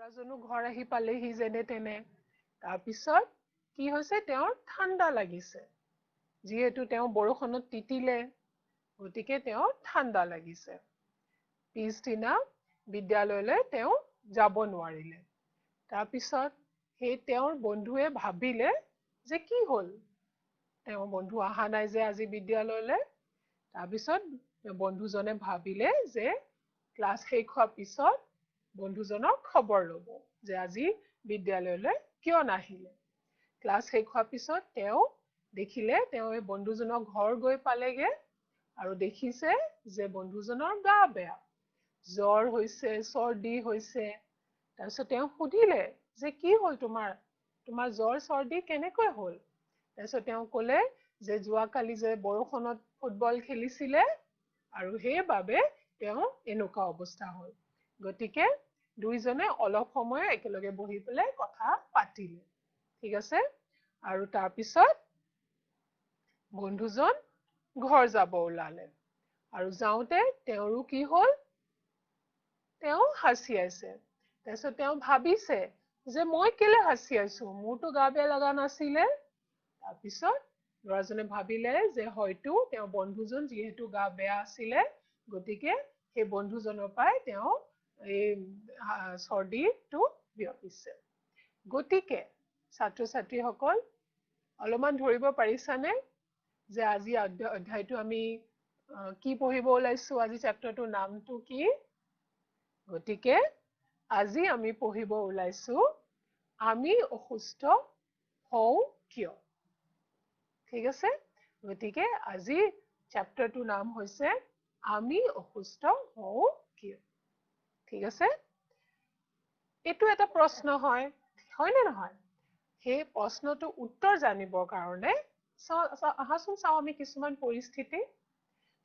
ল'ৰাজনো ঘৰ আহি পালেহি যেনে তেনে তাৰপিছত কি হৈছে তেওঁৰ ঠাণ্ডা লাগিছে যিহেতু তেওঁ বৰষুণত তিতিলে গতিকে তেওঁৰ ঠাণ্ডা লাগিছে পিছদিনা বিদ্যালয়লৈ তেওঁ যাব নোৱাৰিলে তাৰপিছত সেই তেওঁৰ বন্ধুৱে ভাবিলে যে কি হ'ল তেওঁৰ বন্ধু অহা নাই যে আজি বিদ্যালয়লৈ তাৰপিছত বন্ধুজনে ভাবিলে যে ক্লাছ শেষ হোৱাৰ পিছত বন্ধুজনৰ খবৰ ল'ব যে আজি বিদ্যালয়লৈ কিয় নাহিলে ক্লাছ শেষ হোৱাৰ পিছত তেওঁ দেখিলে তেওঁ এই বন্ধুজনৰ ঘৰ গৈ পালেগে আৰু দেখিছে যে বন্ধুজনৰ গা বেয়া জ্বৰ হৈছে চৰ্দি হৈছে তাৰপিছত তেওঁ সুধিলে যে কি হ'ল তোমাৰ জ্বৰ চৰ্দি কেনেকৈ হ'ল তাৰপিছত তেওঁ ক'লে যে যোৱাকালি যে বৰষুণত ফুটবল খেলিছিলে আৰু সেইবাবে তেওঁ এনেকুৱা অৱস্থা হ'ল গতিকে দুইজনে অলপ সময় একেলগে বহি পেলাই কথা পাতিলে ঠিক আছে আৰু তাৰপিছত বন্ধুজন ঘৰ যাব ওলালে আৰু যাওঁতে তেওঁৰো কি হ'ল তেওঁ হাঁচিয়াইছে তাৰপিছত তেওঁ ভাবিছে যে মই কেলে হাঁচিয়াইছো মোৰতো গা বেয়া লগা নাছিলে তাৰপিছত ল'ৰাজনে ভাবিলে যে হয়তো তেওঁ বন্ধুজন যিহেতু গা বেয়া আছিলে গতিকে সেই বন্ধুজনৰ পৰাই তেওঁ এই চৰ্দিটো বিয়পিছে গতিকে ছাত্ৰ ছাত্ৰীসকল অলপমান ধৰিব পাৰিছানে যে আজি অধ্যায়টো আমি কি পঢ়িব ওলাইছো আজি চেপ্টাৰটোৰ নামটো কি গতিকে আজি আমি পঢ়িব ওলাইছো আমি অসুস্থ হওঁ কিয় ঠিক আছে গতিকে আজি চেপ্টাৰটোৰ নাম হৈছে আমি অসুস্থ হওঁ কিয় ঠিক আছে এইটো এটা প্ৰশ্ন হয় নে নহয় সেই প্ৰশ্নটো উত্তৰ জানিবৰ কাৰণে আহাচোন চাওঁ আমি কিছুমান পৰিস্থিতি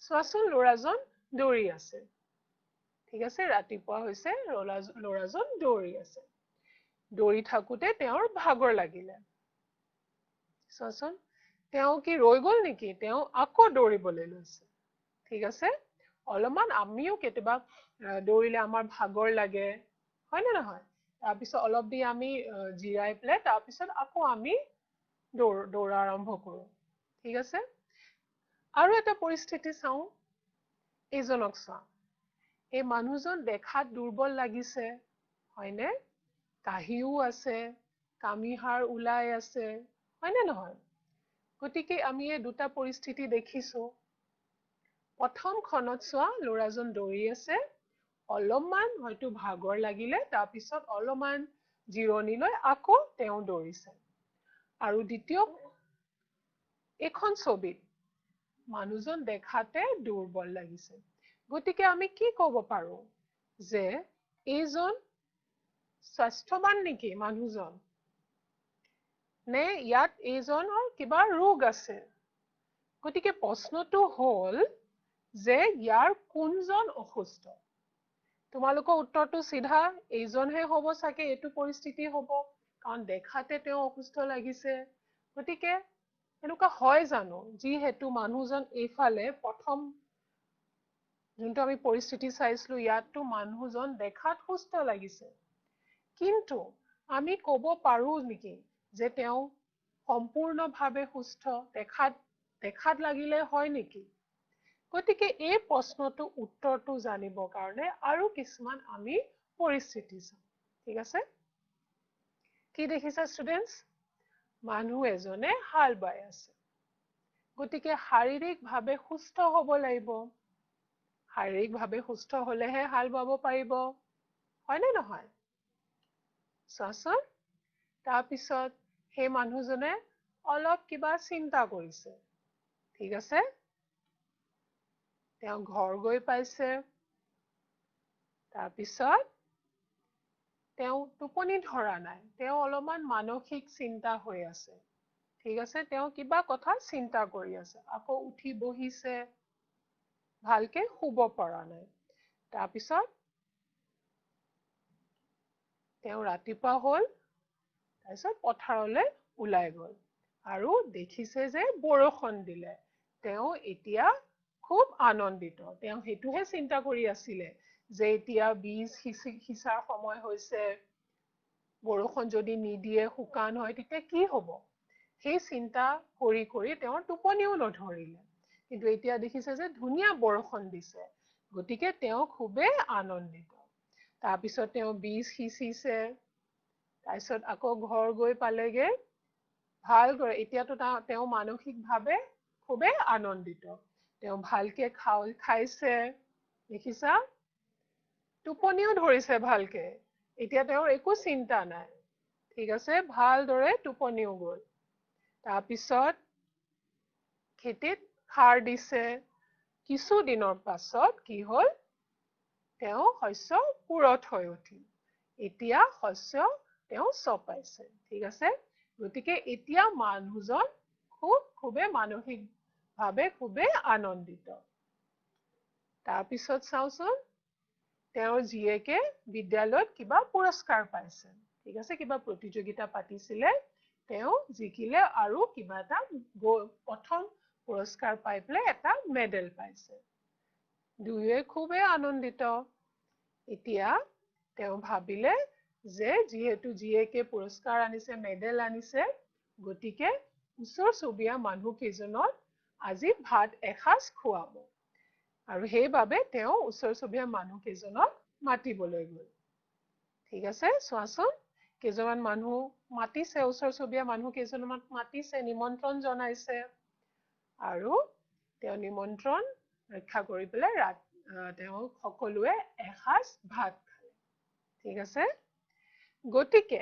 চোৱাচোন ল'ৰাজন দৌৰি আছে ঠিক আছে ৰাতিপুৱা হৈছে ল'ৰাজন দৌৰি আছে দৌৰি থাকোতে তেওঁৰ ভাগৰ লাগিলে চোৱাচোন তেওঁ কি ৰৈ গ'ল নেকি তেওঁ আকৌ দৌৰিবলৈ লৈছে ঠিক আছে অলপমান আমিও কেতিয়াবা দৌৰিলে আমাৰ ভাগৰ লাগে হয় নে নহয় তাৰপিছত অলপ দি আমি জিৰাই পেলাই তাৰপিছত আকৌ আমি দৌৰা আৰম্ভ কৰোঁ ঠিক আছে আৰু এটা পৰিস্থিতি চাওঁ এইজনক চোৱা এই মানুহজন দেখাত দুৰ্বল লাগিছে হয়নে কাহিও আছে কামিহাড় ওলাই আছে হয় নে নহয় গতিকে আমি এই দুটা পৰিস্থিতি দেখিছো প্ৰথমখনত চোৱা ল'ৰাজন দৌৰি আছে অলপমান হয়তো ভাগৰ লাগিলে তাৰপিছত অলপমান জিৰণি লৈ আকৌ তেওঁ দৌৰিছে আৰু দ্বিতীয় এইখন ছবিত মানুহজন দেখাতে দুৰ্বল লাগিছে গতিকে আমি কি ক'ব পাৰো যে এইজন স্বাস্থ্যৱান নেকি মানুহজন নে ইয়াত এইজনৰ কিবা ৰোগ আছে গতিকে প্ৰশ্নটো হ'ল যে ইয়াৰ কোনজন অসুস্থ তোমালোকৰ উত্তৰটো চিধা এইজনহে হ'ব চাগে এইটো পৰিস্থিতি হ'ব কাৰণ দেখাতে তেওঁ অসুস্থ লাগিছে গতিকে এনেকুৱা হয় জানো যিহেতু মানুহজন এইফালে প্ৰথম যোনটো আমি পৰিস্থিতি চাইছিলো ইয়াততো মানুহজন দেখাত সুস্থ লাগিছে কিন্তু আমি ক'ব পাৰো নেকি যে তেওঁ সম্পূৰ্ণভাৱে সুস্থ দেখাত লাগিলে হয় নেকি গতিকে এই প্ৰশ্নটো উত্তৰটো জানিবৰ কাৰণে আৰু কিছুমান আমি পৰিস্থিতি চাম ঠিক আছে কি দেখিছা ষ্টুডেণ্টছ মানুহ এজনে হাল বাই আছে গতিকে শাৰীৰিকভাৱে সুস্থ হ'ব লাগিব শাৰীৰিকভাৱে সুস্থ হ'লেহে হাল বাব পাৰিব হয় নে নহয় চোৱাচোন তাৰপিছত সেই মানুহজনে অলপ কিবা চিন্তা কৰিছে ঠিক আছে তেওঁ ঘৰ গৈ পাইছে তাৰপিছত তেওঁ টোপনি ধৰা নাই তেওঁ অলপমান মানসিক চিন্তা হৈ আছে ঠিক আছে তেওঁ কিবা কথা চিন্তা কৰি আছে আকৌ উঠি বহিছে ভালকে শুব পৰা নাই তাৰপিছত তেওঁ ৰাতিপুৱা হ'ল তাৰপিছত পথাৰলৈ ওলাই গ'ল আৰু দেখিছে যে বৰষুণ দিলে তেওঁ এতিয়া খুব আনন্দিত তেওঁ সেইটোহে চিন্তা কৰি আছিলে যে এতিয়া বীজ সিঁচাৰ সময় হৈছে বৰষুণ যদি নিদিয়ে শুকান হয় তেতিয়া কি হ'ব সেই চিন্তা কৰি কৰি তেওঁৰ টোপনিও নধৰিলে কিন্তু এতিয়া দেখিছে যে ধুনীয়া বৰষুণ দিছে গতিকে তেওঁ খুবেই আনন্দিত তাৰপিছত তেওঁ বীজ সিঁচিছে তাৰপিছত আকৌ ঘৰ গৈ পালেগে ভাল কৰে এতিয়াতো তেওঁ মানসিকভাৱে খুবেই আনন্দিত তেওঁ ভালকে খাইছে দেখিছা টোপনিও ধৰিছে ভালকে এতিয়া তেওঁৰ একো চিন্তা নাই ঠিক আছে ভালদৰে টোপনিও গ'ল তাৰপিছত খেতিত সাৰ দিছে কিছু দিনৰ পাছত কি হ'ল তেওঁ শস্য পুৰঠ হৈ উঠিল এতিয়া শস্য তেওঁ চপাইছে ঠিক আছে গতিকে এতিয়া মানুহজন খুবেই মানসিকভাৱে খুবেই আনন্দিত তাৰপিছত চাওঁচোন তেওঁৰ জীয়েকে বিদ্যালয়ত কিবা পুৰস্কাৰ পাইছে ঠিক আছে কিবা প্ৰতিযোগিতা পাতিছিলে তেওঁ জিকিলে আৰু কিবা এটা প্ৰথম পুৰস্কাৰ পাই পেলাই এটা মেডেল পাইছে দুয়োৱে খুবেই আনন্দিত এতিয়া তেওঁ ভাবিলে যে যিহেতু জীয়েকে পুৰস্কাৰ আনিছে মেডেল আনিছে গতিকে ওচৰ চুবুৰীয়া মানুহ কেইজনক আজি ভাত এসাঁজ খুৱাব আৰু সেইবাবে তেওঁ ওচৰ চুবুৰীয়া মানুহ কেইজনক মাতিবলৈ গ'ল ঠিক আছে চোৱাচোন কেইজনমান মানুহ মাতিছে ওচৰ চুবুৰীয়া মানুহ কেইজনমান মাতিছে নিমন্ত্ৰণ জনাইছে আৰু তেওঁ নিমন্ত্ৰণ ৰক্ষা কৰি পেলাই তেওঁ সকলোৱে এসাঁজ ভাত খালে ঠিক আছে গতিকে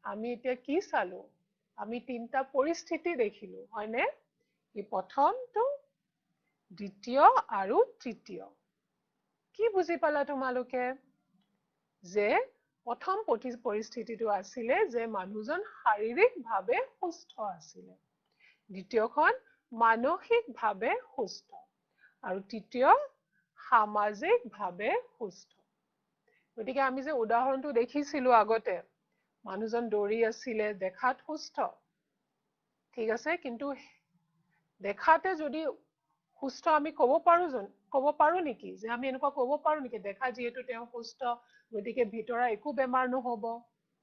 আমি এতিয়া কি চালো আমি তিনিটা পৰিস্থিতি দেখিলো হয়নে কি প্ৰথমটো দ্বিতীয় আৰু তৃতীয় কি বুজি পালা তোমালোকে যে প্ৰথম পৰিস্থিতিটো আছিলে যে মানুহজন শাৰীৰিকভাৱে সুস্থ আছিলে দ্বিতীয়খন মানসিকভাৱে সুস্থ আৰু তৃতীয় সামাজিকভাৱে সুস্থ গতিকে আমি যে উদাহৰণটো দেখিছিলো আগতে মানুহজন দৌৰি আছিলে দেখাত সুস্থ ঠিক আছে কিন্তু দেখাতে যদি সুস্থ আমি ক'ব পাৰো নেকি যে আমি এনেকুৱা ক'ব পাৰো নেকি দেখা যিহেতু তেওঁ সুস্থ গতিকে ভিতৰা একো বেমাৰ নহব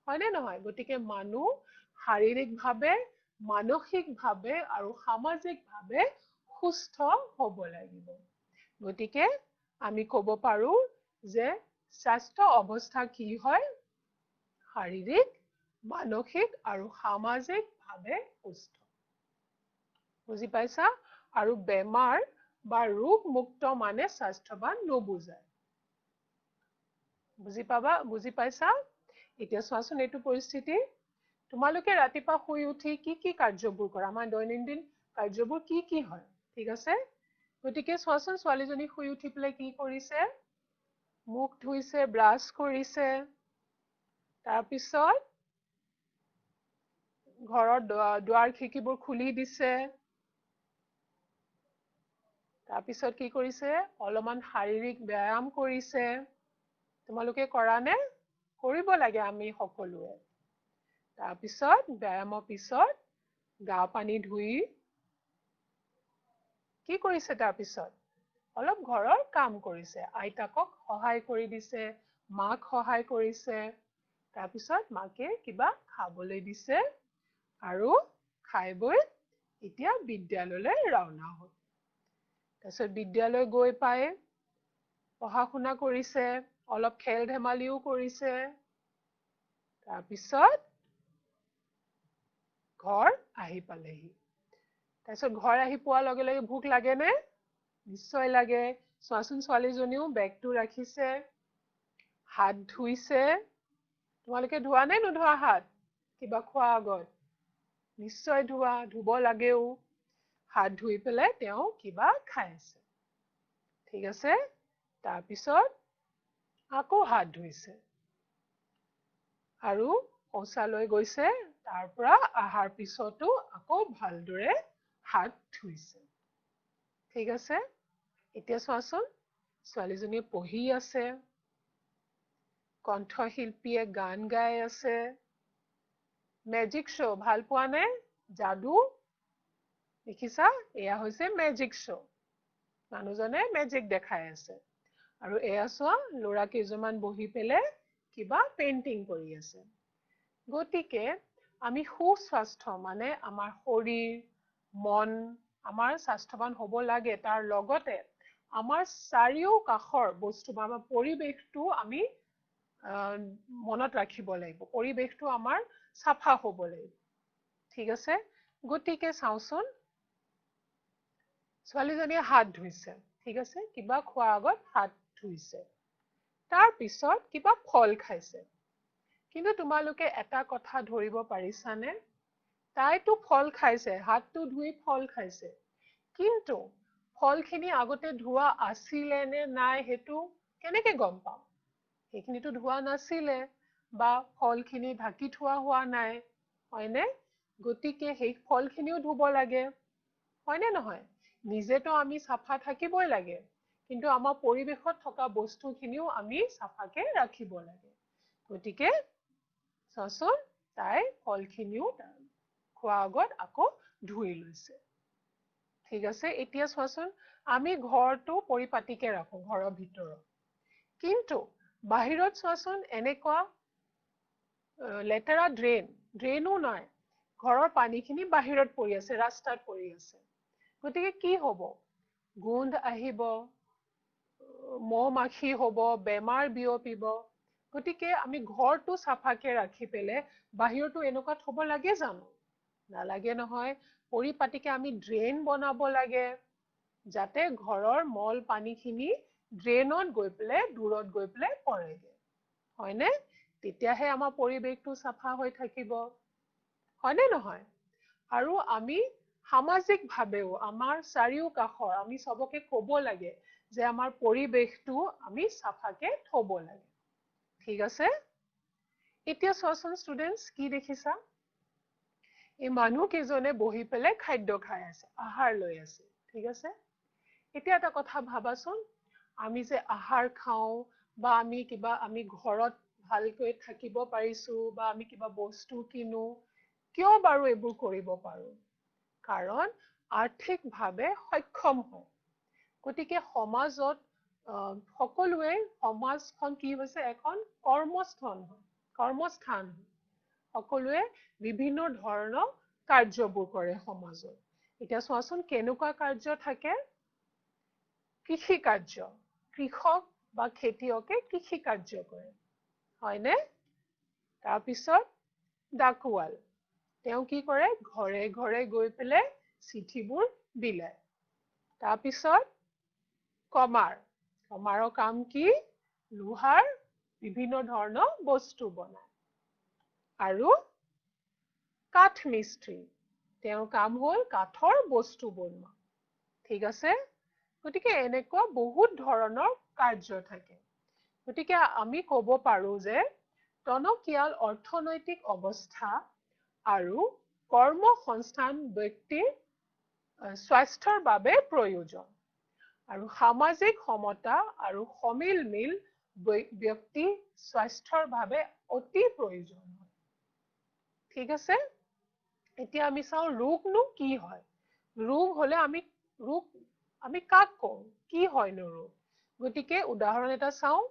হয়নে নহয় গতিকে মানুহ শাৰীৰিকভাৱে মানসিকভাৱে আৰু সামাজিকভাৱে সুস্থ হ'ব লাগিব গতিকে আমি ক'ব পাৰো যে স্বাস্থ্য অৱস্থা কি হয় শাৰীৰিক মানসিক আৰু সামাজিকভাৱে সুস্থ বুজি পাইছা আৰু বেমাৰ বা ৰোগ মুক্ত মানে স্বাস্থ্যৱান নুবুজায় বুজি পাইছা এতিয়া চোৱাচোন এইটো পৰিস্থিতি তোমালোকে ৰাতিপুৱা শুই উঠি কি কাৰ্যবোৰ কৰা আমাৰ দৈনন্দিন কাৰ্যবোৰ কি হয় ঠিক আছে গতিকে চোৱাচোন ছোৱালীজনী শুই উঠি পেলাই কি কৰিছে মুখ ধুইছে ব্ৰাছ কৰিছে তাৰপিছত ঘৰৰ দুৱাৰ খিৰিকীবোৰ খুলি দিছে তাৰপিছত কি কৰিছে অলপমান শাৰীৰিক ব্যায়াম কৰিছে তোমালোকে কৰা নে কৰিব লাগে আমি সকলোৱে তাৰপিছত ব্যায়ামৰ পিছত গা পানী ধুই কি কৰিছে তাৰপিছত অলপ ঘৰৰ কাম কৰিছে আইতাকক সহায় কৰি দিছে মাক সহায় কৰিছে তাৰপিছত মাকে কিবা খাবলৈ দিছে আৰু খাই বৈ এতিয়া বিদ্যালয়লৈ ৰাওনা হ'ল তাৰপিছত বিদ্যালয় গৈ পাই পঢ়া শুনা কৰিছে অলপ খেল ধেমালিও কৰিছে তাৰপিছত ঘৰ আহি পালেহি তাৰপিছত ঘৰ আহি পোৱাৰ লগে লগে ভোক লাগে নে নিশ্চয় লাগে চোৱাচোন ছোৱালীজনীও বেগটো ৰাখিছে হাত ধুইছে তোমালোকে ধোৱা নে নোধোৱা হাত কিবা খোৱা আগত নিশ্চয় ধুব লাগেও হাত ধুই পেলাই তেওঁ কিবা খাই আছে ঠিক আছে তাৰপিছত আকৌ হাত ধুইছে আৰু শৌচালয় গৈছে তাৰ পৰা আহাৰ পিছতো আকৌ ভালদৰে হাত ধুইছে ঠিক আছে এতিয়া চোৱাচোন ছোৱালীজনীয়ে পঢ়ি আছে কণ্ঠশিল্পীয়ে গান গাই আছে মেজিক শ্ব' ভাল পোৱা নে যাদু দেখিছা এয়া হৈছে মেজিক শ্ব' মানুহজনে মেজিক দেখাই আছে আৰু এয়া চোৱা ল'ৰা কেইজনমান বহি পেলাই কিবা পেইন্টিং কৰি আছে গতিকে আমি সুস্বাস্থ্য মানে আমাৰ শৰীৰ মন আমাৰ স্বাস্থ্যৱান হ'ব লাগে তাৰ লগতে আমাৰ চাৰিওকাষৰ বস্তু বা আমাৰ পৰিৱেশটো আমি মনত ৰাখিব লাগিব পৰিৱেশটো আমাৰ চাফা হ'ব লাগিব ঠিক আছে গতিকে চাওচোন ছোৱালীজনীয়ে হাত ধুইছে ঠিক আছে কিবা খোৱাৰ আগত হাত ধুইছে তাৰ পিছত কিবা ফল খাইছে কিন্তু তোমালোকে এটা কথা ধৰিব পাৰিছানে তাইতো ফল খাইছে হাতটো ধুই ফল খাইছে কিন্তু ফলখিনি আগতে ধোৱা আছিলে নে নাই হেতু কেনেকৈ গম পাম সেইখিনিতো ধোৱা নাছিলে বা ফলখিনি ঢাকি থোৱা হোৱা নাই হয়নে গতিকে সেই ফলখিনিও ধুব লাগে হয়নে নহয় নিজেতো আমি চাফা থাকিবই লাগে কিন্তু আমাৰ পৰিৱেশত থকা বস্তুখিনিও আমি চাফাকে ৰাখিব লাগে গতিকে চাচোন তাই ফলখিনিও খোৱাৰ আগত আকৌ ধুই লৈছে ঠিক আছে এতিয়া চোৱাচোন আমি ঘৰটো পৰিপাটিকে ৰাখো ঘৰৰ ভিতৰত কিন্তু বাহিৰত চোৱাচোন এনেকুৱা লেতেৰা ড্ৰেইনো নাই ঘৰৰ পানীখিনি বাহিৰত পৰি আছে ৰাস্তাত পৰি আছে গতিকে কি হ'ব গোন্ধ আহিব মহ মাখি হ'ব বেমাৰ বিয়পিব গতিকে আমি ঘৰটো চাফাকে ৰাখি পেলে বাহিৰটো এনেকুৱা থব লাগে জানো নালাগে নহয় পৰিপাটিকে আমি ড্ৰেইন বনাব লাগে যাতে ঘৰৰ মল পানীখিনি ড্ৰেইনত গৈ পেলে দূৰত গৈ পেলে পৰেগে হয়নে তেতিয়াহে আমাৰ পৰিৱেশটো চাফা হৈ থাকিব হয়নে নহয় আৰু আমি সামাজিকভাৱেও আমাৰ চাৰিওকাষৰ আমি সবকে ক'ব লাগে যে আমাৰ পৰিৱেশটো আমি চাফাকে থব লাগে ঠিক আছে এতিয়া চোৱাচোন ষ্টুডেণ্টছ কি দেখিছা এই মানুহকেইজনে বহি পেলাই খাদ্য খাই আছে আহাৰ লৈ আছে ঠিক আছে এতিয়া এটা কথা ভাবাচোন আমি যে আহাৰ খাওঁ বা আমি ঘৰত ভালকৈ থাকিব পাৰিছো বা আমি কিবা বস্তু কিনো কিয় বাৰু এইবোৰ কৰিব পাৰো কাৰণ আৰ্থিকভাৱে সক্ষম হয় গতিকে সমাজত সকলোৱে সমাজখন কি হৈছে এখন কৰ্মস্থান সকলোৱে বিভিন্ন ধৰণৰ কাৰ্যবোৰ কৰে সমাজত এতিয়া চোৱাচোন কেনেকুৱা কাৰ্য থাকে কৃষি কাৰ্য কৃষক বা খেতিয়কে কৃষি কাৰ্য কৰে হয়নে তাৰপিছত ডাকুৱাল তেওঁ কি কৰে ঘৰে ঘৰে গৈ পেলাই চিঠিবোৰ বিলায় তাৰপিছত কমাৰৰ কাম কি লোহাৰ বিভিন্ন ধৰণৰ বস্তু বনায় আৰু কাঠ মিস্ত্ৰী তেওঁৰ কাম হ'ল কাঠৰ বস্তু বনোৱা ঠিক আছে গতিকে এনেকুৱা বহুত ধৰণৰ কাৰ্য থাকে গতিকে আমি ক'ব পাৰো যে টনকিয়াল অৰ্থনৈতিক অৱস্থা আৰু কৰ্মসংস্থান ব্যক্তিৰ স্বাস্থ্যৰ বাবে প্ৰয়োজন আৰু সামাজিক সমতা আৰু সমিলমিল ব্যক্তি স্বাস্থ্যৰ বাবে অতি প্ৰয়োজন হয় ঠিক আছে এতিয়া আমি চাওঁ ৰোগনো কি হয় ৰোগ হলে আমি কাক কওঁ কি হয়নো ৰোগ গতিকে উদাহৰণ এটা চাওঁ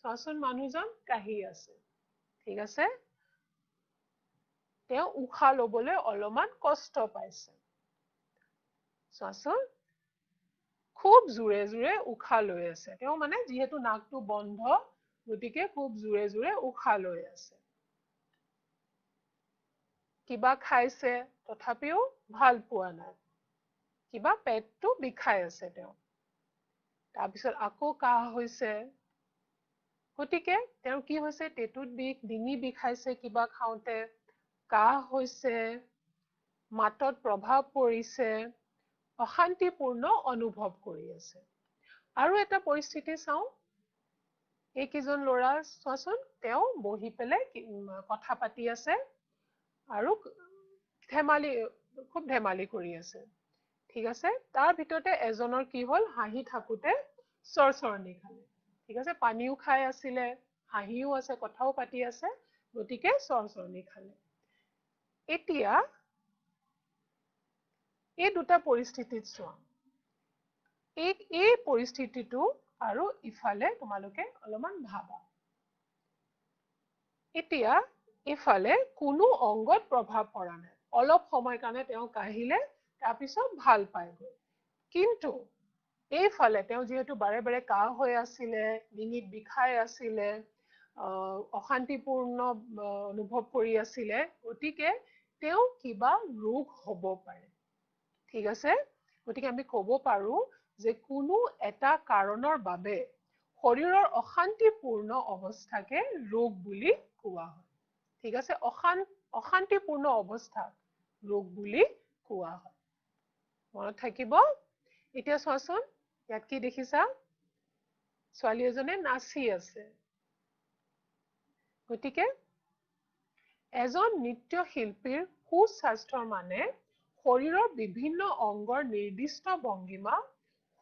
চোৱাচোন মানুহজন কাহি আছে ঠিক আছে তেওঁ উশাহ লবলৈ অলপমান কষ্ট পাইছে চোৱাচোন খুব জোৰে জোৰে উশাহ লৈ আছে তেওঁ মানে যিহেতু নাকটো বন্ধ গতিকে খুব জোৰে জোৰে উশাহ লৈ আছে কিবা খাইছে তথাপিও ভাল পোৱা নাই কিবা পেটটো বিষাই আছে তেওঁ তাৰপিছত আকৌ কাহ হৈছে গতিকে তেওঁ কি হৈছে টেটুত বিষ ডিঙি বিষাইছে কিবা খাওঁতে কাহ হৈছে মাতত প্ৰভাৱ পৰিছে অশান্তিপূৰ্ণ অনুভৱ কৰি আছে আৰু এটা পৰিস্থিতি চাওঁ এইকেইজন ল'ৰা চোৱাচোন তেওঁ বহি পেলাই কথা পাতি আছে আৰু খুব ধেমালি কৰি আছে ঠিক আছে তাৰ ভিতৰতে এজনৰ কি হ'ল হাঁহি থাকোতে চৰচৰণি খালে ঠিক আছে পানীও খাই আছিলে হাঁহিও আছে কথাও পাতি আছে গতিকে চৰচৰণি খালে এতিয়া এই দুটা পৰিস্থিতিত চোৱা এই পৰিস্থিতিটো আৰু ইফালে তোমালোকে অলপমান ভাবা এতিয়া ইফালে কোনো অংগত প্ৰভাৱ পৰা নাই অলপ সময় কাৰণে তেওঁ কাহিলে তাৰ পিছত ভাল পায়গৈ কিন্তু এইফালে তেওঁ যেহেতু বাৰে বাৰে কাহ হৈ আছিলে ডিঙিত বিষাই আছিলে অশান্তিপূৰ্ণ অনুভৱ কৰি আছিলে গতিকে তেওঁ কিবা ৰোগ হ'ব পাৰে ঠিক আছে গতিকে আমি ক'ব পাৰো যে কোনো এটা কাৰণৰ বাবে শৰীৰৰ অশান্তিপূৰ্ণ অৱস্থাকে ৰোগ বুলি কোৱা হয় ঠিক আছে অশান্তিপূৰ্ণ অৱস্থাক ৰোগ বুলি কোৱা হয় মনত থাকিব এতিয়া চোৱাচোন ইয়াত কি দেখিছা ছোৱালী এজনে নাচি আছে গতিকে এজন নৃত্যশিল্পীৰ সুস্বাস্থ্যৰ মানে শৰীৰৰ বিভিন্ন অংগৰ নিৰ্দিষ্ট ভংগিমা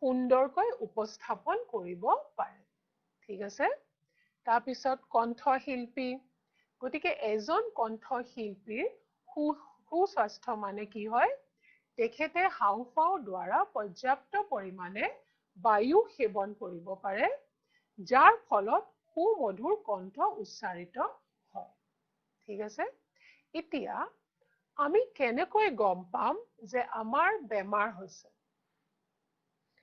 সুন্দৰকৈ উপস্থাপন কৰিব পাৰে ঠিক আছে তাৰপিছত কণ্ঠশিল্পী গতিকে এজন কণ্ঠশিল্পীৰ সুস্বাস্থ্য মানে কি হয় তেখেতে হাওঁফাওঁৰ দ্বাৰা পৰ্যাপ্ত পৰিমাণে বায়ু সেৱন কৰিব পাৰে যাৰ ফলত সুমধুৰ কণ্ঠ উচ্চাৰিত হয় ঠিক আছে এতিয়া আমি কেনেকৈ গম পাম যে আমাৰ বেমাৰ হৈছে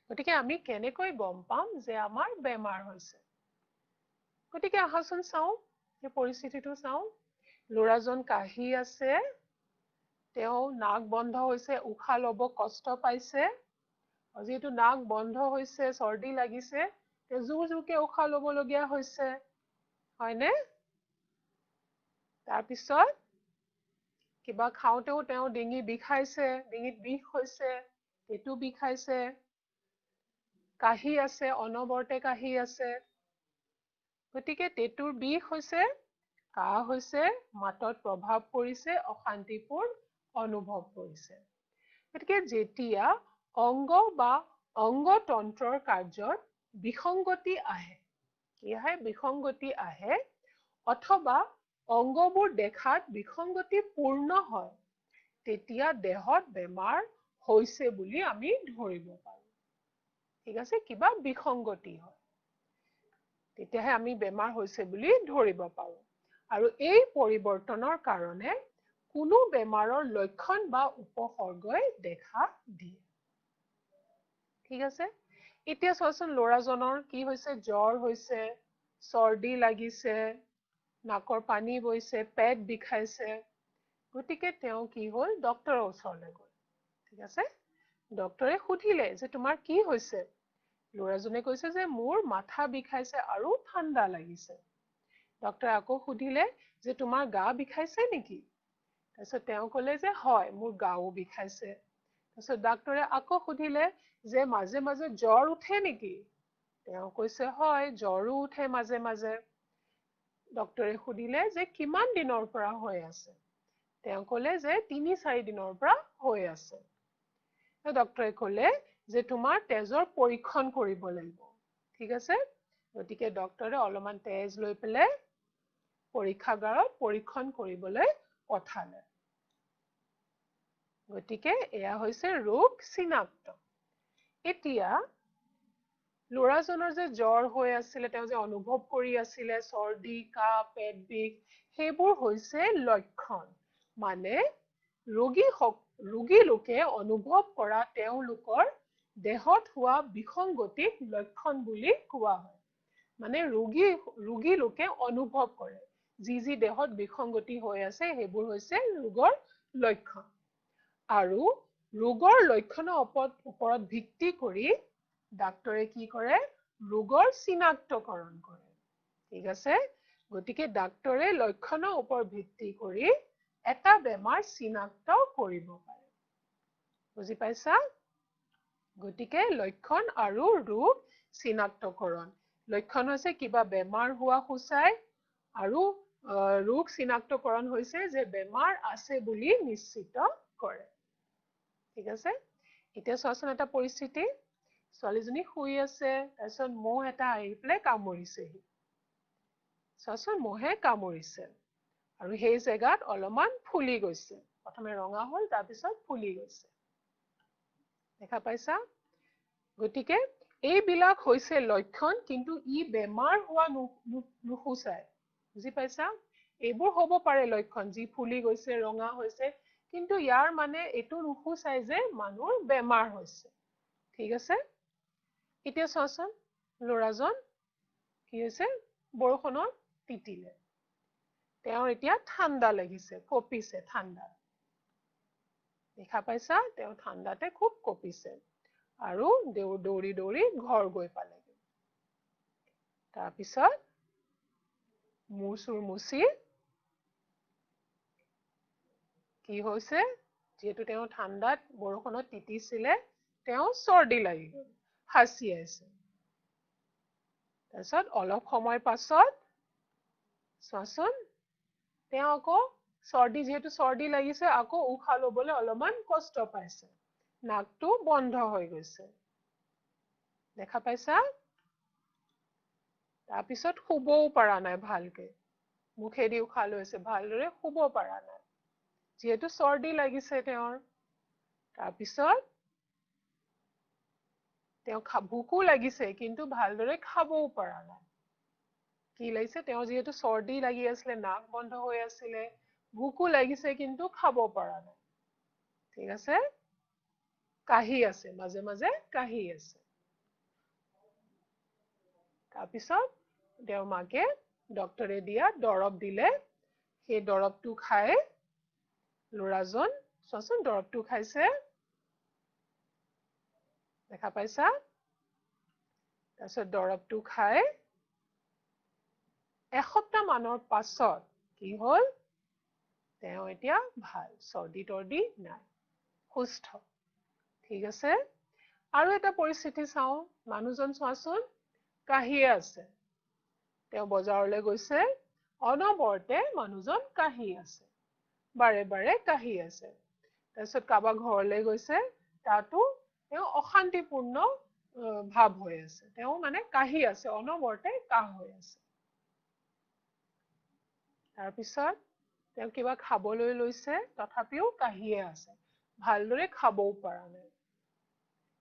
গতিকে আমি কেনেকৈ গম পাম যে আমাৰ বেমাৰ হৈছে গতিকে আহাচোন চাওঁ এই পৰিস্থিতিটো চাওঁ ল'ৰাজন কাহি আছে তেওঁ নাক বন্ধ হৈছে উশাহ ল'ব কষ্ট পাইছে যেহেতু নাক বন্ধ হৈছে চৰ্দি লাগিছে তেওঁ জোৰ জোৰকে উশাহ ল'বলগীয়া হৈছে হয়নে তাৰপিছত কিবা খাওঁতেও তেওঁ ডিঙি বিষাইছে ডিঙিত বিষ হৈছে পেটু বিষাইছে কাহি আছে অনবৰতে কাহি আছে গতিকে পেটুৰ বিষ হৈছে কাহ হৈছে মাতত প্ৰভাৱ পৰিছে অশান্তিপূৰ অনুভৱ কৰিছে গতিকে যেতিয়া অংগ বা অংগতন্ত্ৰৰ কাৰ্যত বিসংগতি আহে কি আহে বিসংগতি আহে অথবা অংগবোৰ দেখাত বিসংগতিপূৰ্ণ হয় তেতিয়া দেহত বেমাৰ হৈছে বুলি আমি ধৰিব পাৰো ঠিক আছে কিবা বিসংগতি হয় তেতিয়াহে আমি বেমাৰ হৈছে বুলি ধৰিব পাৰো আৰু এই পৰিৱৰ্তনৰ কাৰণে কোনো বেমাৰৰ লক্ষণ বা উপসৰ্গই দেখা দিয়ে ঠিক আছে এতিয়া চোৱাচোন ল'ৰাজনৰ কি হৈছে জ্বৰ হৈছে চৰ্দি লাগিছে নাকৰ পানী বৈছে পেট বিষাইছে গতিকে তেওঁ কি হ'ল ডক্টৰৰ ওচৰলৈ গ'ল ঠিক আছে ডক্টৰে সুধিলে যে তোমাৰ কি হৈছে ল'ৰাজনে কৈছে যে মোৰ মাথা বিষাইছে আৰু ঠাণ্ডা লাগিছে ডক্টৰে আকৌ সুধিলে যে তোমাৰ গা বিষাইছে নেকি তাৰপিছত তেওঁ ক'লে যে হয় মোৰ গাও বিষাইছে তাৰপিছত ডক্টৰে আকৌ সুধিলে যে মাজে মাজে জ্বৰ উঠে নেকি তেওঁ কৈছে হয় জ্বৰো উঠে মাজে মাজে ডক্টৰে সুধিলে যে কিমান দিনৰ পৰা হৈ আছে তেওঁ ক'লে যে ৩-৪ দিনৰ পৰা হৈ আছে ডক্টৰে ক'লে যে তোমাৰ তেজৰ পৰীক্ষণ কৰিব লাগিব ঠিক আছে গতিকে ডক্টৰে অলপমান তেজ লৈ পেলাই পৰীক্ষাগাৰত পৰীক্ষণ কৰিবলৈ পঠালে গতিকে এয়া হৈছে ৰোগ চিনাক্ত এতিয়া ল'ৰাজনৰ যে জ্বৰ হৈ আছিলে তেওঁ যে অনুভৱ কৰি আছিলে চৰ্দি কাহ পেট বিষ সেইবোৰ হৈছে লক্ষণ মানে ৰোগী লোকে অনুভৱ কৰা তেওঁলোকৰ দেহত হোৱা বিসংগতিক লক্ষণ বুলি কোৱা হয় মানে ৰোগী লোকে অনুভৱ কৰে যি দেহত বিসংগতি হৈ আছে সেইবোৰ হৈছে ৰোগৰ লক্ষণ আৰু ৰোগৰ লক্ষণৰ ওপৰত ভিত্তি কৰি ডাক্তৰে কি কৰে ৰোগৰ চিনাক্তকৰণ কৰে ঠিক আছে গতিকে ডাক্তৰে লক্ষণৰ ওপৰত ভিত্তি কৰি এটা বেমাৰ চিনাক্ত কৰিব পাৰে বুজি পাইছা গতিকে লক্ষণ আৰু ৰোগ চিনাক্তকৰণ লক্ষণ হৈছে কিবা বেমাৰ হোৱা সূচায় আৰু ৰোগ চিনাক্তকৰণ হৈছে যে বেমাৰ আছে বুলি নিশ্চিত কৰে ঠিক আছে এতিয়া চোৱাচোন এটা পৰিস্থিতি ছোৱালীজনী শুই আছে তাৰপিছত মহ এটা আহি পেলাই কামুৰিছেহি চোৱাচোন মহে কামুৰিছে আৰু সেই জেগাত অলপমান ফুলি গৈছে প্ৰথমে ৰঙা হ'ল তাৰপিছত ফুলি গৈছে দেখা পাইছা গতিকে এইবিলাক হৈছে লক্ষণ কিন্তু ই বেমাৰ হোৱা নুসূচায় বুজি পাইছা এইবোৰ হ'ব পাৰে লক্ষণ যি ফুলি গৈছে ৰঙা হৈছে কিন্তু ইয়াৰ মানে এইটো নুসুচাই যে মানুহৰ বেমাৰ হৈছে ঠিক আছে এতিয়া চোৱাচোন ল'ৰাজন কি হৈছে বৰষুণত তিতিলে তেওঁৰ এতিয়া ঠাণ্ডা লাগিছে কঁপিছে ঠাণ্ডা দেখা পাইছা তেওঁ ঠাণ্ডাতে খুব কঁপিছে আৰু দৌৰি দৌৰি ঘৰ গৈ পালেগে তাৰপিছত মূৰ চুৰ মুচি কি হৈছে যেহেতু তেওঁ ঠাণ্ডাত বৰষুণত তিতিছিলে তেওঁ চৰ্দি লাগি গ'ল হাঁচি আছে তাৰপিছত অলপ সময় পাছত চোৱাচোন তেওঁ আকৌ যেহেতু চৰ্দি লাগিছে আকৌ উশাহ ল'বলৈ অলপমান কষ্ট পাইছে নাকটো বন্ধ হৈ গৈছে দেখা পাইছা তাৰপিছত শুবও পৰা নাই ভালকে মুখেদি উশাহ লৈছে ভালদৰে শুব পৰা নাই যেহেতু চৰ্দি লাগিছে তেওঁৰ তাৰপিছত তেওঁ ভোকো লাগিছে কিন্তু ভালদৰে খাবও পৰা নাই কি লাগিছে তেওঁ যেহেতু চৰ্দি লাগি আছিলে নাক বন্ধ হৈ আছিলে ভোকো লাগিছে কিন্তু খাব পৰা নাই ঠিক আছে কাহি আছে মাজে মাজে কাহি আছে তাৰপিছত তেওঁৰ মাকে ডক্টৰে দিয়া দৰৱ দিলে সেই দৰৱটো খাই ল'ৰাজন চোৱাচোন দৰৱটো খাইছে দেখা পাইছা তাৰপিছত দৰৱটো খাই এসপ্তাহ মানৰ পাছত কি হ'ল তেওঁ এতিয়া ভাল চৰ্দি তৰ্দি নাই সুস্থ ঠিক আছে আৰু এটা পৰিস্থিতি চাওঁ মানুহজন চোৱাচোন কাহিয়ে আছে তেওঁ বজাৰলৈ গৈছে অনবৰতে মানুহজন কাহি আছে বাৰে বাৰে কাহি আছে তাৰপিছত কাৰোবাৰ ঘৰলৈ গৈছে তাতো তেওঁ অশান্তিপূৰ্ণ ভাৱ হৈ আছে তেওঁ মানে কাহি আছে অনবৰতে কাহ হৈ আছে তাৰপিছত তেওঁ কিবা খাবলৈ লৈছে তথাপিও কাহিয়ে আছে ভালদৰে খাবও পৰা নাই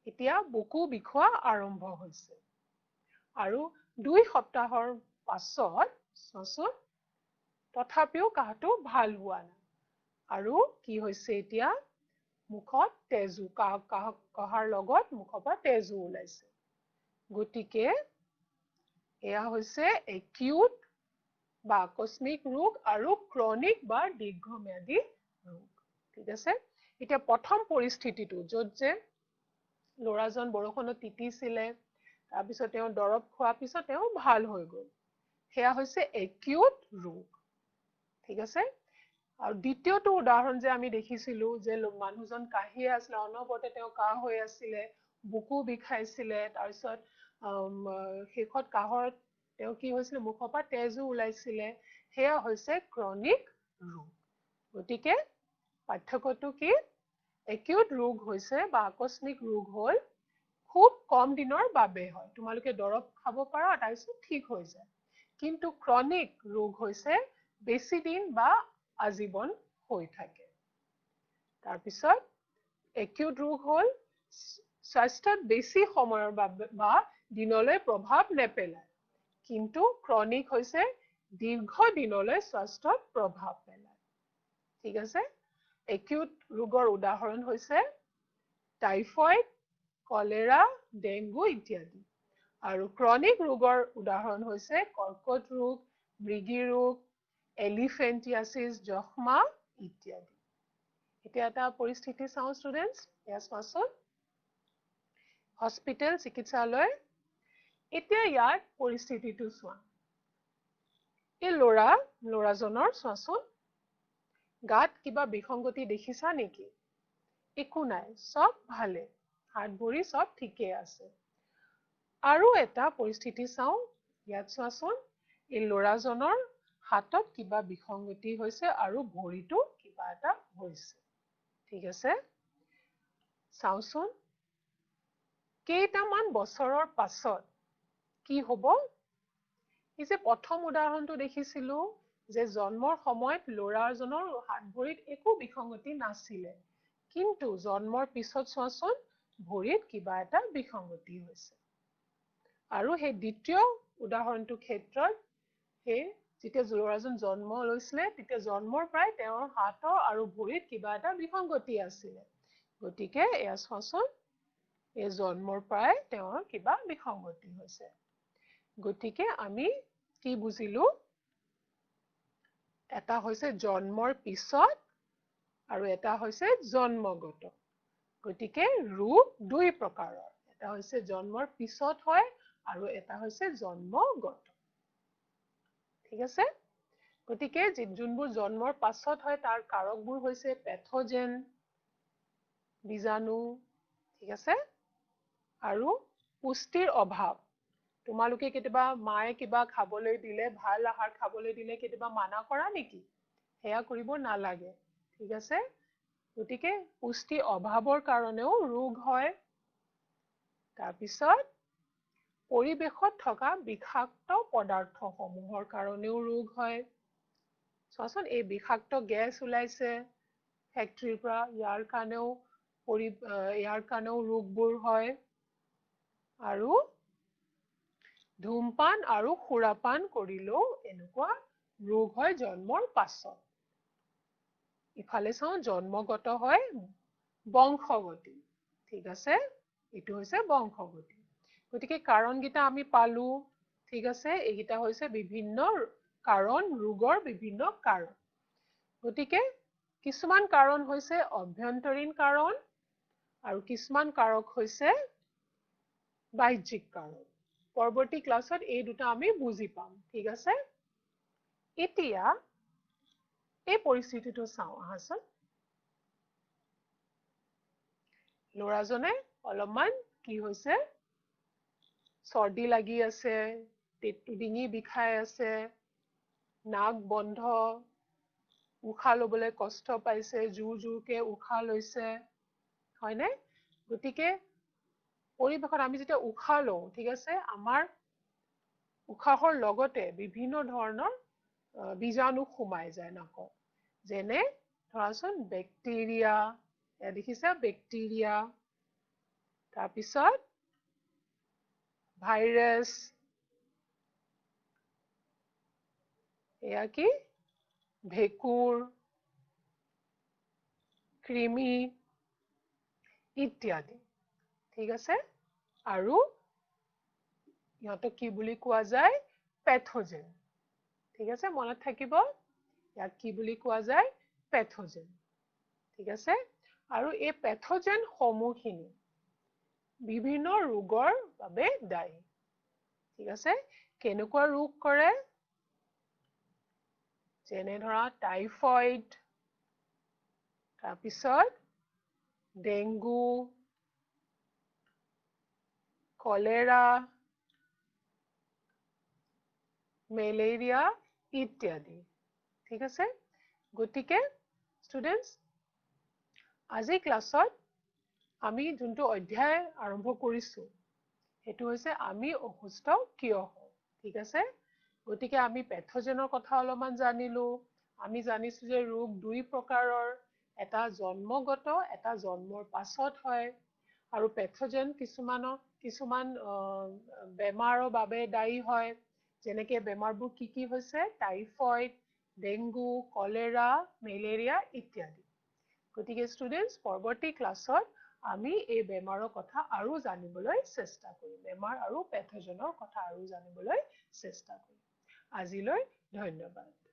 এতিয়া বুকু বিষোৱা আৰম্ভ হৈছে আৰু 2 সপ্তাহৰ পাছত চোৱাচোন তথাপিও কাহটো ভাল হোৱা নাই আৰু কি হৈছে এতিয়া মুখত তেজু কহাৰ লগত মুখৰ পৰা তেজু ওলাইছে গতিকে এয়া হৈছে একিউট বা আকস্মিক ৰোগ আৰু ক্ৰনিক বা দীৰ্ঘম্যাদী ৰোগ ঠিক আছে এতিয়া প্ৰথম পৰিস্থিতিটো য'ত যে ল'ৰাজন বৰষুণত তিতিছিলে তাৰপিছত তেওঁ দৰৱ খোৱাৰ পিছত তেওঁ ভাল হৈ গ'ল সেয়া হৈছে একিউট ৰোগ ঠিক আছে আৰু দ্বিতীয়টো উদাহৰণ যে আমি দেখিছিলো যে মানুহজন কাহিয়ে আছিলে অনবৰতে তেওঁ কাহ হৈ আছিলে বুকু বিষাইছিলে তাৰপিছত শেষত কাহত তেওঁ কি হৈছিলে মুখৰ পৰা তেজো ওলাইছিলে সেয়া হৈছে ক্ৰনিক ৰোগ গতিকে পাৰ্থক্যটো কি একিউট ৰোগ হৈছে বা আকস্মিক ৰোগ হ'ল খুব কম দিনৰ বাবে হয় তোমালোকে দৰৱ খাব পাৰা তাৰপিছত ঠিক হৈ যায় কিন্তু ক্ৰনিক ৰোগ হৈছে বেছি দিন বা আজীৱন হৈ থাকে তাৰপিছত একিউট ৰোগ হ'ল স্বাস্থ্যত বেছি সময়ৰ বাবে বা দিনলৈ প্ৰভাৱ নেপেলায় কিন্তু ক্ৰনিক হৈছে দীৰ্ঘ দিনলৈ স্বাস্থ্যত প্ৰভাৱ পেলায় ঠিক আছে একিউট ৰোগৰ উদাহৰণ হৈছে টাইফয়েড কলেৰা ডেংগু ইত্যাদি আৰু ক্ৰনিক ৰোগৰ উদাহৰণ হৈছে কৰ্কট ৰোগ মৃগী ৰোগ এলিফেণ্টিয়াচিছ যক্ষ্মা ইত্যাদি এতিয়া এটা পৰিস্থিতি চাওঁ ষ্টুডেণ্টছ এয়া চোৱাচোন হস্পিটেল চিকিৎসালয় এতিয়া ইয়াৰ পৰিস্থিতিটো চোৱা এই ল'ৰাজনৰ চোৱাচোন গাত কিবা বিসংগতি দেখিছা নেকি একো নাই সব ভালে হাত ভৰি সব ঠিকে আছে আৰু এটা পৰিস্থিতি চাওঁ ইয়াত চোৱাচোন এই ল'ৰাজনৰ হাতত কিবা বিসংগতি হৈছে আৰু ভৰিটো কিবা এটা হৈছে ঠিক আছে চাওঁচোন কেইটামান বছৰৰ পাছত কি হ'ব এই যে প্ৰথম উদাহৰণটো দেখিছিলো যে জন্মৰ সময়ত ল'ৰাজনৰ হাত ভৰিত একো বিসংগতি নাছিলে কিন্তু জন্মৰ পিছত চোৱাচোন ভৰিত কিবা এটা বিসংগতি হৈছে আৰু সেই দ্বিতীয় উদাহৰণটোৰ ক্ষেত্ৰত সেই যেতিয়া ল'ৰাজন জন্ম লৈছিলে তেতিয়া জন্মৰ পৰাই তেওঁৰ হাতৰ আৰু ভৰিত কিবা এটা বিসংগতি আছিলে গতিকে এয়া চোৱাচোন এই জন্মৰ পৰাই তেওঁৰ কিবা বিসংগতি হৈছে গতিকে আমি কি বুজিলো এটা হৈছে জন্মৰ পিছত আৰু এটা হৈছে জন্মগত গতিকে ৰোগ দুই প্ৰকাৰৰ এটা হৈছে জন্মৰ পিছত হয় আৰু এটা হৈছে জন্মগত ঠিক আছে গতিকে যোনবোৰ জন্মৰ পাছত হয় তাৰ কাৰকবোৰ হৈছে পেথোজেন বীজাণু ঠিক আছে আৰু পুষ্টিৰ অভাৱ তোমালোকে কেতিয়াবা মায়ে কিবা খাবলৈ দিলে ভাল আহাৰ খাবলৈ দিলে কেতিয়াবা মানা কৰা নেকি হেয়া কৰিব নালাগে ঠিক আছে গতিকে পুষ্টি অভাৱৰ কাৰণেও ৰোগ হয় তাৰপিছত পৰিবেশত থকা বিষাক্ত পদাৰ্থসমূহৰ কাৰণেও ৰোগ হয় চোৱাচোন এই বিষাক্ত গেছ ওলাইছে ফেক্টৰীৰ পৰা ইয়াৰ কাৰণেও ৰোগবোৰ হয় আৰু ধূমপান আৰু সুৰাপান কৰিলেও এনেকুৱা ৰোগ হয় জন্মৰ পাছত ইফালে চাওঁ জন্মগত হয় বংশগতি ঠিক আছে এইটো হৈছে বংশগতি গতিকে কাৰণকেইটা আমি পালো ঠিক আছে এইকেইটা হৈছে বিভিন্ন কাৰণ ৰোগৰ বিভিন্ন কাৰণ গতিকে কিছুমান কাৰণ হৈছে অভ্যন্তৰীণ কাৰণ আৰু কিছুমান কাৰক হৈছে বাহ্যিক কাৰণ পৰৱৰ্তী ক্লাছত এই দুটা আমি বুজি পাম ঠিক আছে এতিয়া এই পৰিস্থিতিটো চাওঁ আহাচোন ল'ৰাজনে অলপমান কি হৈছে চৰ্দি লাগি আছে পেটটো ডিঙি বিষাই আছে নাক বন্ধ উশাহ ল'বলৈ কষ্ট পাইছে জোৰকে উশাহ লৈছে হয়নে গতিকে পৰিৱেশত আমি যেতিয়া উশাহ লওঁ ঠিক আছে আমাৰ উশাহৰ লগতে বিভিন্ন ধৰণৰ বীজাণু সোমাই যায় নাকত যেনে ধৰাচোন বেক্টেৰিয়া এয়া দেখিছা বেক্টেৰিয়া তাৰপিছত ভাইৰাছ এয়া কি ভেঁকুৰ কৃমি ইত্যাদি ঠিক আছে আৰু ইহঁতক কি বুলি কোৱা যায় পেথোজেন ঠিক আছে মনত থাকিব ইয়াক কি বুলি কোৱা যায় পেথোজেন ঠিক আছে আৰু এই পেথোজেন সমূহখিনি বিভিন্ন ৰোগৰ বাবে দায়ী ঠিক আছে কেনেকুৱা ৰোগ কৰে যেনে ধৰা টাইফয়েড তাৰপিছত ডেংগু কলেৰা মেলেৰিয়া ইত্যাদি ঠিক আছে গতিকে ষ্টুডেণ্টছ আজি ক্লাছত আমি যোনটো অধ্যায় আৰম্ভ কৰিছো সেইটো হৈছে আমি অসুস্থ কিয় হওঁ ঠিক আছে গতিকে আমি পেথোজেনৰ কথা অলপমান জানিলো আমি জানিছো যে ৰোগ দুই প্ৰকাৰৰ এটা জন্মগত এটা জন্মৰ পাছত হয় আৰু পেথোজেন কিছুমান বেমাৰৰ বাবে দায়ী হয় যেনেকে বেমাৰবোৰ কি হৈছে টাইফয়েড ডেংগু কলেৰা মেলেৰিয়া ইত্যাদি গতিকে ষ্টুডেণ্টছ পৰৱৰ্তী ক্লাছত আমি এই বেমাৰৰ কথা আৰু জানিবলৈ চেষ্টা কৰিম বেমাৰ আৰু পেথোজেনৰ কথা আৰু জানিবলৈ চেষ্টা কৰিম আজিলৈ ধন্যবাদ